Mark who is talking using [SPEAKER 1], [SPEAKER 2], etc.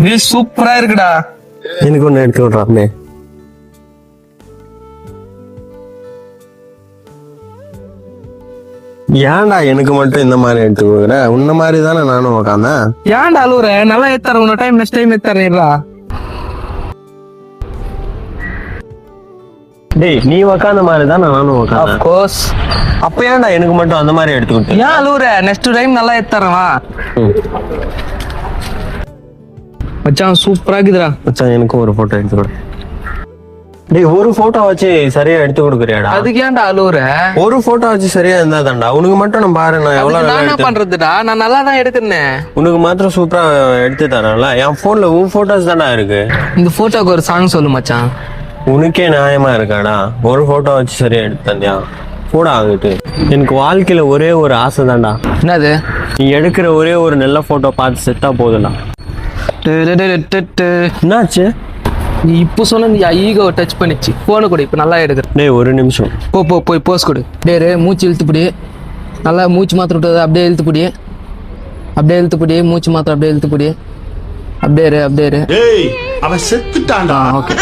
[SPEAKER 1] நீ சூப்பரா இருக்குடா.
[SPEAKER 2] எனக்கு ஒண்ணு எடுத்து விடுறாப்னே. ஏன்டா எனக்கு மட்டும் இந்த மாதிரி எடுத்து கொடுக்குற? உன்ன மாதிரி தானே நானும் உக்காந்தேன்.
[SPEAKER 1] ஏன்டா அழுவுற? நல்லா ஏத்தார உன்ன டைம் நெக்ஸ்ட் டைம் ஏத்தாரா.
[SPEAKER 2] டேய் நீ உக்காந்த மாதிரி தானே நானும் உக்காந்தேன்.
[SPEAKER 1] Of course.
[SPEAKER 2] அப்ப ஏன்டா எனக்கு மட்டும் அந்த மாதிரி எடுத்துக்கிட்டு?
[SPEAKER 1] ஏன் அழுவுற? நெக்ஸ்ட் டைம் நல்லா ஏத்தாரவா. மச்சான் சூப்பரா இருக்குதுடா.
[SPEAKER 2] மச்சான் எனக்கும் ஒரு போட்டோ எடுத்து கொடு. டேய் ஒரு போட்டோ வச்சு சரியா எடுத்து கொடுக்குறியாடா?
[SPEAKER 1] அதுக்கு ஏன்டா அழுவுற?
[SPEAKER 2] ஒரு போட்டோ வச்சு சரியா இருந்தா தான்டா. உனக்கு மட்டும் நான் பாரு, நான் எவ்வளவு நல்லா
[SPEAKER 1] நான் என்ன
[SPEAKER 2] எடுத்து
[SPEAKER 1] பண்றதுடா? நான் நல்லா தான் எடுக்கிறேன்.
[SPEAKER 2] உனக்கு மாத்திரம் சூப்பரா எடுத்து தரேன்ல. என் போன்ல உன் போட்டோஸ் தான்டா இருக்கு.
[SPEAKER 1] இந்த போட்டோக்கு ஒரு சாங் சொல்லு மச்சான்.
[SPEAKER 2] உனக்கே நியாயமா இருக்காடா? ஒரு போட்டோ வச்சு சரியா எடுத்து தந்தியா? கூட ஆகுது. எனக்கு வாழ்க்கையில ஒரே ஒரு ஆசை தான்டா.
[SPEAKER 1] என்னது?
[SPEAKER 2] நீ எடுக்கிற ஒரே ஒரு நல்ல போட்டோ பார்த்து செத்தா போதும்டா. என்னாச்சு?
[SPEAKER 1] நீ இப்போ சொன்ன ஈகோ டச் பண்ணிச்சு. போனை கொடு, இப்போ நல்லா எடுக்கிறேன்.
[SPEAKER 2] டேய் ஒரு நிமிஷம்.
[SPEAKER 1] போய் போஸ் கொடு. டேரு மூச்சு இழுத்துப்பிடி. நல்லா மூச்சு மாத்திரம் விட்டது. அப்படியே இழுத்துப்பிடி. அப்படியே இழுத்துப்பிடி. மூச்சு மாத்திரம் அப்படியே இழுத்துப்பிடி. அப்படியே இரு.
[SPEAKER 3] டேய் அவன் செத்துட்டான்டா.
[SPEAKER 1] ஓகே.